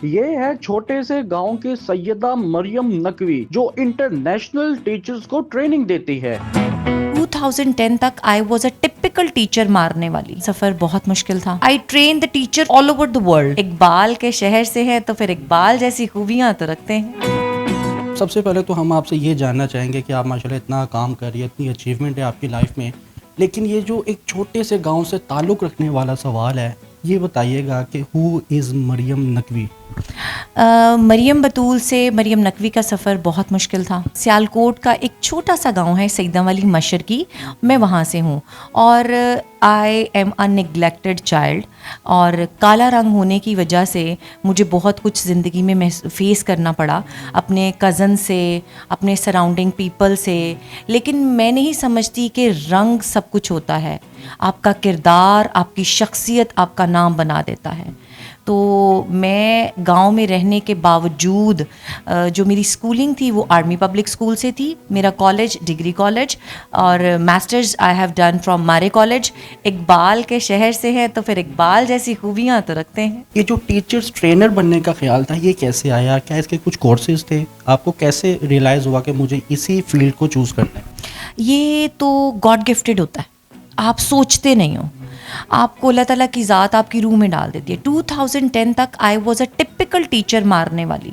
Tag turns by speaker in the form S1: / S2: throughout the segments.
S1: یہ ہے چھوٹے سے گاؤں کے سیدہ مریم نقوی جو انٹرنیشنل ٹیچرز کو ٹریننگ دیتی ہے۔
S2: 2010 تک I was a typical teacher مارنے والی. سفر بہت مشکل تھا. آئی train the teacher all over the world. Iqbal کے شہر سے ہیں تو پھر اقبال جیسی خوبیاں تو رکھتے ہیں.
S3: سب سے پہلے تو ہم آپ سے یہ جاننا چاہیں گے کہ آپ ماشاءاللہ اتنا کام کر رہی ہے، اتنی اچیومنٹ ہے آپ کی لائف میں، لیکن یہ جو ایک چھوٹے سے گاؤں سے تعلق رکھنے والا سوال ہے، یہ بتائیے گا کہ ہو از مریم نقوی؟
S2: مریم بطول سے مریم نقوی کا سفر بہت مشکل تھا. سیالکوٹ کا ایک چھوٹا سا گاؤں ہے سیدہ والی مشرقی، میں وہاں سے ہوں، اور I am a neglected child, اور کالا رنگ ہونے کی وجہ سے مجھے بہت کچھ زندگی میں فیس کرنا پڑا، اپنے کزن سے، اپنے سراؤنڈنگ پیپل سے. لیکن میں نہیں سمجھتی کہ رنگ سب کچھ ہوتا ہے. آپ کا کردار، آپ کی شخصیت آپ کا نام بنا دیتا ہے. تو میں گاؤں میں رہنے کے باوجود جو میری اسکولنگ تھی وہ آرمی پبلک اسکول سے تھی. میرا کالج ڈگری کالج، اور masters I have done from مارے کالج. اقبال کے شہر سے ہیں تو پھر اقبال جیسی خوبیاں تو رکھتے ہیں.
S3: یہ جو ٹیچرز ٹرینر بننے کا خیال تھا، یہ کیسے آیا؟ کیا اس کے کچھ کورسز تھے؟ آپ کو کیسے ریئلائز ہوا کہ مجھے اسی فیلڈ کو چوز کرنا ہے؟
S2: یہ تو گاڈ گفٹڈ ہوتا ہے، آپ سوچتے نہیں ہو، آپ کو اللہ تعالیٰ کی ذات آپ کی روح میں ڈال دیتی ہے. 2010 تک I was a typical teacher مارنے والی،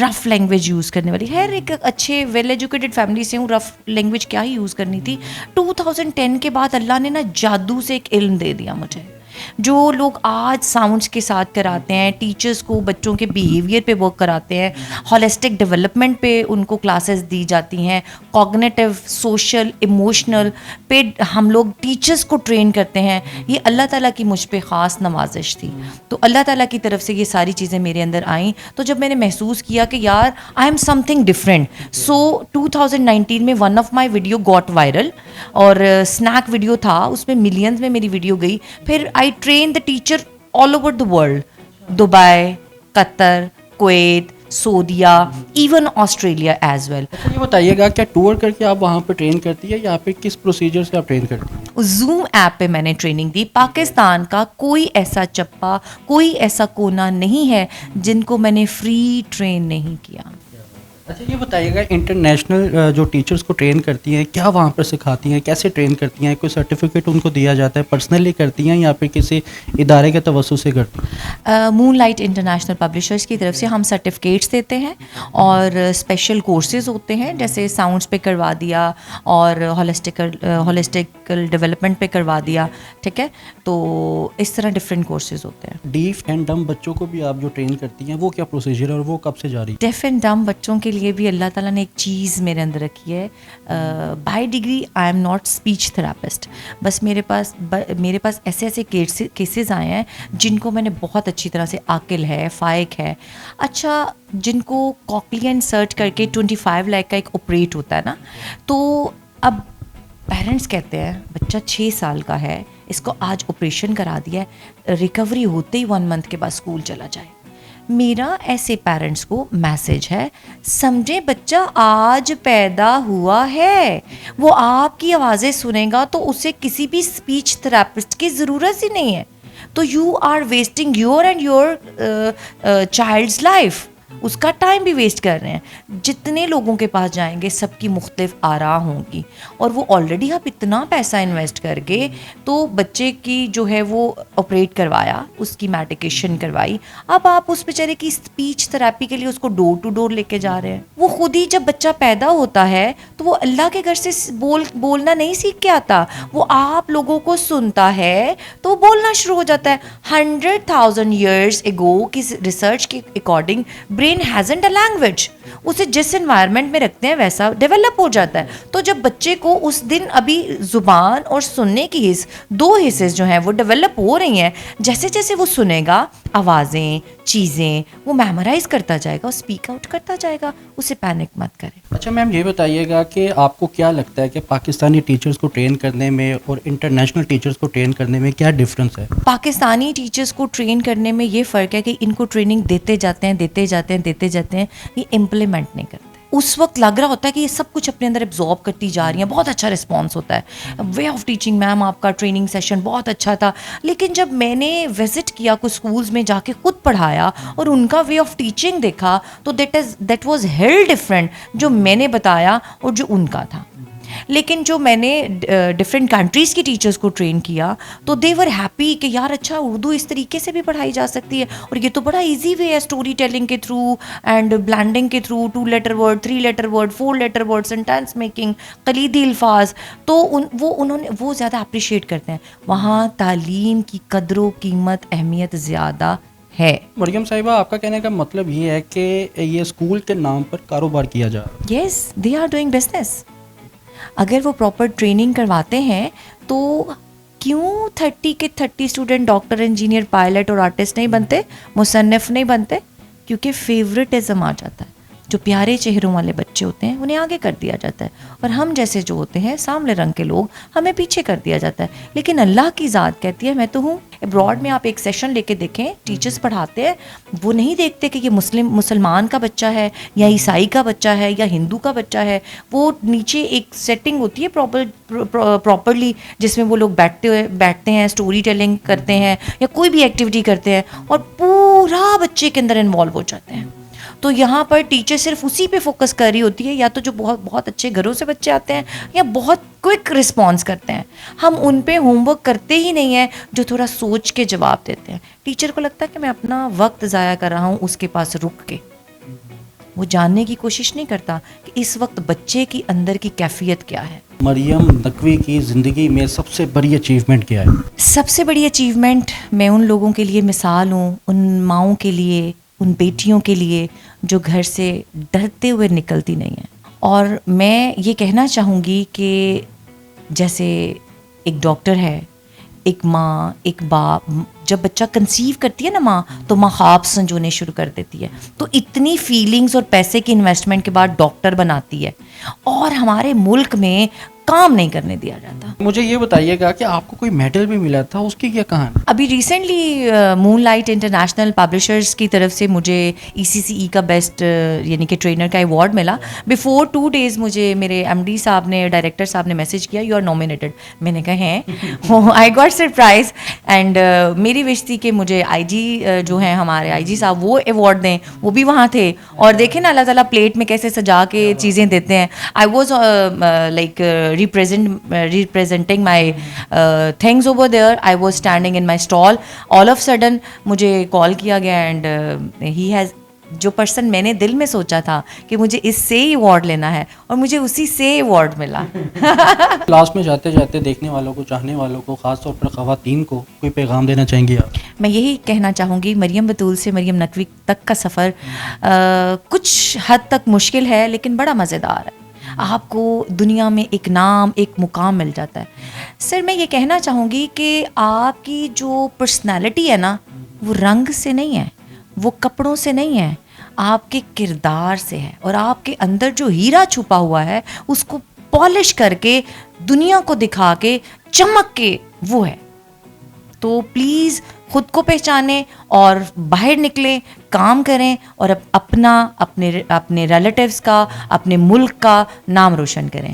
S2: رف لینگویج یوز کرنے والی. ہر ایک اچھے ویل ایجوکیٹڈ فیملی سے ہوں، رف لینگویج کیا ہی یوز کرنی تھی. 2010 کے بعد اللہ نے نا جادو سے ایک علم دے دیا مجھے. جو لوگ آج ساؤنڈس کے ساتھ کراتے ہیں، ٹیچرز کو بچوں کے بیہیویئر پہ ورک کراتے ہیں، ہولسٹک ڈیولپمنٹ پہ ان کو کلاسز دی جاتی ہیں، کوگنیٹیو، سوشل، ایموشنل پہ ہم لوگ ٹیچرز کو ٹرین کرتے ہیں. یہ اللہ تعالیٰ کی مجھ پہ خاص نوازش تھی. تو اللہ تعالیٰ کی طرف سے یہ ساری چیزیں میرے اندر آئیں. تو جب میں نے محسوس کیا کہ یار I am something different, so 2019 میں one of my video got viral, اور اسنیک ویڈیو تھا، اس میں ملینز میں میری ویڈیو گئی. پھر I train the teacher all over the world, Dubai, Qatar, Kuwait, سعودیہ، ایون آسٹریلیا ایز ویل.
S3: یہ بتائیے گا کیا ٹور کر کے آپ وہاں پہ ٹرین کرتی ہے یا پھر کس پروسیجر سے آپ ٹرین کرتی ہیں؟
S2: زوم ایپ پہ میں نے ٹریننگ دی. پاکستان کا کوئی ایسا چپا، کوئی ایسا کونا نہیں ہے جن کو میں نے فری ٹرین نہیں کیا.
S3: اچھا یہ بتائیے گا انٹرنیشنل جو ٹیچرز کو ٹرین کرتی ہیں، کیا وہاں پر سکھاتی ہیں؟ کیسے ٹرین کرتی ہیں؟ کوئی سرٹیفکیٹ ان کو دیا جاتا ہے؟ پرسنلی کرتی ہیں یا پھر کسی ادارے کے توسط سے کرتی ہیں؟
S2: مون لائٹ انٹرنیشنل پبلشرز کی طرف سے ہم سرٹیفکیٹس دیتے ہیں، اور اسپیشل کورسز ہوتے ہیں، جیسے ساؤنڈس پہ کروا دیا اور ہولسٹیکل ڈیولپمنٹ پہ کروا دیا. ٹھیک ہے، تو اس طرح ڈفرینٹ کورسز ہوتے ہیں.
S3: ڈیف اینڈ ڈم بچوں کو بھی آپ جو ٹرین کرتی ہیں، وہ کیا پروسیجر ہے اور وہ کب سے جاری ہے؟
S2: ڈیف اینڈ ڈم بچوں کے لیے بھی اللہ تعالیٰ نے ایک چیز میرے اندر رکھی ہے. By degree I am not speech therapist, بس میرے پاس ایسے ایسے کیسز آئے ہیں جن کو میں نے بہت اچھی طرح سے، عاقل ہے، فائق ہے، اچھا، جن کو کوکلی انسرٹ کر کے 25 لاکھ کا ایک آپریٹ ہوتا ہے نا. تو اب پیرنٹس کہتے ہیں بچہ 6 سال کا ہے، اس کو آج آپریشن کرا دیا ہے، ریکوری ہوتے ہی 1 منتھ کے بعد اسکول چلا جائے. میرا ایسے پیرنٹس کو میسج ہے، سمجھیں بچہ آج پیدا ہوا ہے، وہ آپ کی آوازیں سنے گا تو اسے کسی بھی اسپیچ تھراپسٹ کی ضرورت ہی نہیں ہے. تو you are wasting your and your child's life, اس کا ٹائم بھی ویسٹ کر رہے ہیں. جتنے لوگوں کے پاس جائیں گے سب کی مختلف آراء ہوں گی، اور وہ آلریڈی آپ اتنا پیسہ انویسٹ کر کے تو بچے کی جو ہے وہ آپریٹ کروایا، اس کی میڈیکیشن کروائی، اب آپ اس بیچارے کی اسپیچ تھراپی کے لیے اس کو ڈور ٹو ڈور لے کے جا رہے ہیں. وہ خود ہی جب بچہ پیدا ہوتا ہے تو وہ اللہ کے گھر سے بولنا نہیں سیکھ کے آتا، وہ آپ لوگوں کو سنتا ہے تو وہ بولنا شروع ہو جاتا ہے. 100,000 years ago کی ریسرچ کے according brain hasn't a language, اسے جس انوائرمنٹ میں رکھتے ہیں ویسا ڈیولپ ہو جاتا ہے. تو جب بچے کو اس دن ابھی زبان اور سننے کی دو حصص جو ہیں وہ ڈیولپ ہو رہی ہیں، جیسے جیسے وہ سنے گا آوازیں، چیزیں وہ میمورائز کرتا جائے گا، اسپیک آؤٹ کرتا جائے گا. اسے پینک مت کرے.
S3: اچھا میم یہ بتائیے گا کہ آپ کو کیا لگتا ہے کہ پاکستانی ٹیچرز کو ٹرین کرنے میں اور انٹرنیشنل ٹیچرز کو ٹرین کرنے میں کیا ڈفرینس ہے؟
S2: پاکستانی ٹیچرز کو ٹرین کرنے میں یہ فرق ہے کہ ان کو ٹریننگ دیتے جاتے ہیں، یہ امپلیمنٹ نہیں کرتے. اس وقت لگ رہا ہوتا ہے کہ یہ سب کچھ اپنے اندر ایبزارب کرتی جا رہی ہیں, بہت اچھا رسپانس ہوتا ہے, وے آف ٹیچنگ میم آپ کا ٹریننگ سیشن بہت اچھا تھا. لیکن جب میں نے وزٹ کیا کچھ اسکولز میں جا کے خود پڑھایا اور ان کا وے آف ٹیچنگ دیکھا تو دیٹ واز ہیل ڈفرینٹ جو میں نے بتایا اور جو ان کا تھا. لیکن جو میں نے ڈفرینٹ کنٹریز کی ٹیچرس کو ٹرین کیا تو دے ور ہیپی کہ یار اچھا اردو اس طریقے سے بھی پڑھائی جا سکتی ہے, اور یہ تو بڑا ایزی وے ہے اسٹوری ٹیلنگ کے تھرو اینڈ بلینڈنگ کے through, 2 letter word, 3 letter word, 4 letter word, sentence making, کلیدی الفاظ. تو انہوں نے وہ زیادہ اپریشیٹ کرتے ہیں. وہاں تعلیم کی قدر و قیمت اہمیت زیادہ ہے.
S3: مریم صاحبہ, آپ کا کہنے کا مطلب یہ ہے کہ یہ اسکول کے نام پر کاروبار کیا جا رہا ہے؟
S2: یس, دے آر ڈوئنگ بزنس. اگر وہ پراپر ٹریننگ کرواتے ہیں تو کیوں 30 کے 30 اسٹوڈنٹ ڈاکٹر, انجینئر, پائلٹ اور آرٹسٹ نہیں بنتے, مصنف نہیں بنتے؟ کیونکہ فیوریٹزم آ جاتا ہے. جو پیارے چہروں والے بچے ہوتے ہیں انہیں آگے کر دیا جاتا ہے, اور ہم جیسے جو ہوتے ہیں سامنے رنگ کے لوگ ہمیں پیچھے کر دیا جاتا ہے. لیکن اللہ کی ذات کہتی ہے میں تو ہوں. ابراڈ میں آپ ایک سیشن لے کے دیکھیں, ٹیچرس پڑھاتے ہیں, وہ نہیں دیکھتے کہ یہ مسلمان کا بچہ ہے یا عیسائی کا بچہ ہے یا ہندو کا بچہ ہے. وہ نیچے ایک سیٹنگ ہوتی ہے پراپرلی جس میں وہ لوگ بیٹھتے ہیں, اسٹوری ٹیلنگ کرتے ہیں یا کوئی بھی ایکٹیویٹی کرتے ہیں, اور پورا بچے کے اندر انوالو ہو جاتے ہیں. تو یہاں پر ٹیچر صرف اسی پہ فوکس کر رہی ہوتی ہے, یا تو جو بہت بہت اچھے گھروں سے بچے آتے ہیں یا بہت کوئک رسپانس کرتے ہیں. ہم ان پہ ہوم ورک کرتے ہی نہیں ہیں جو تھوڑا سوچ کے جواب دیتے ہیں. ٹیچر کو لگتا ہے کہ میں اپنا وقت ضائع کر رہا ہوں اس کے پاس رک کے. وہ جاننے کی کوشش نہیں کرتا کہ اس وقت بچے کی اندر کی کیفیت کیا ہے.
S3: مریم نقوی کی زندگی میں سب سے بڑی اچیومنٹ کیا ہے؟
S2: سب سے بڑی اچیومنٹ, میں ان لوگوں کے لیے مثال ہوں, ان ماؤں کے لیے, ان بیٹیوں کے لیے جو گھر سے ڈرتے ہوئے نکلتی نہیں ہیں. اور میں یہ کہنا چاہوں گی کہ جیسے ایک ڈاکٹر ہے, ایک ماں, ایک باپ, جب بچہ کنسیو کرتی ہے نا ماں, تو ماں خواب سنجونے شروع کر دیتی ہے. تو اتنی فیلنگز اور پیسے کی انویسٹمنٹ کے بعد ڈاکٹر بناتی ہے, اور ہمارے ملک میں کام نہیں کرنے دیا جاتا.
S3: مجھے یہ بتائیے گا کہ آپ کو کوئی میڈل بھی ملا تھا, اس کی کیا کہانی؟
S2: ابھی ریسنٹلی مون لائٹ انٹرنیشنل پبلشرز کی طرف سے مجھے ECCE کا بیسٹ یعنی کہ ٹرینر کا ایوارڈ ملا. بیفور 2 days مجھے میرے MD صاحب نے, ڈائریکٹر صاحب نے میسج کیا, یو آر نومینیٹڈ. میں نے کہا ہیں, آئی گاٹ سرپرائز. اینڈ میری وش تھی کہ مجھے IG جو ہیں ہمارے IG صاحب وہ ایوارڈ دیں, وہ بھی وہاں تھے. اور دیکھیں نا اللہ تعالیٰ پلیٹ میں کیسے سجا کے چیزیں دیتے ہیں. I was like representing my things over there. I was standing in my stall. All of a sudden مجھے کال کیا گیا, اینڈ he has, جو پرسن میں نے دل میں سوچا تھا کہ مجھے اس سے ہی ایوارڈ لینا ہے, اور مجھے اسی سے ایوارڈ ملا.
S3: کلاس میں جاتے جاتے دیکھنے والوں کو, چاہنے والوں کو, خاص طور پر خواتین کو کوئی پیغام دینا چاہیں گے آپ؟
S2: میں یہی کہنا چاہوں گی, مریم بطول سے مریم نقوی تک کا سفر کچھ حد تک مشکل ہے لیکن بڑا مزیدار ہے. آپ کو دنیا میں ایک نام, ایک مقام مل جاتا ہے. سر میں یہ کہنا چاہوں گی کہ آپ کی جو پرسنالٹی ہے نا, وہ رنگ سے نہیں ہے, وہ کپڑوں سے نہیں ہے, آپ کے کردار سے ہے. اور آپ کے اندر جو ہیرا چھپا ہوا ہے اس کو پالش کر کے, دنیا کو دکھا کے, چمک کے, وہ ہے. تو پلیز خود کو پہچانیں اور باہر نکلیں, کام کریں, اور اپنا, اپنے ریلیٹیوز کا, اپنے ملک کا نام روشن کریں.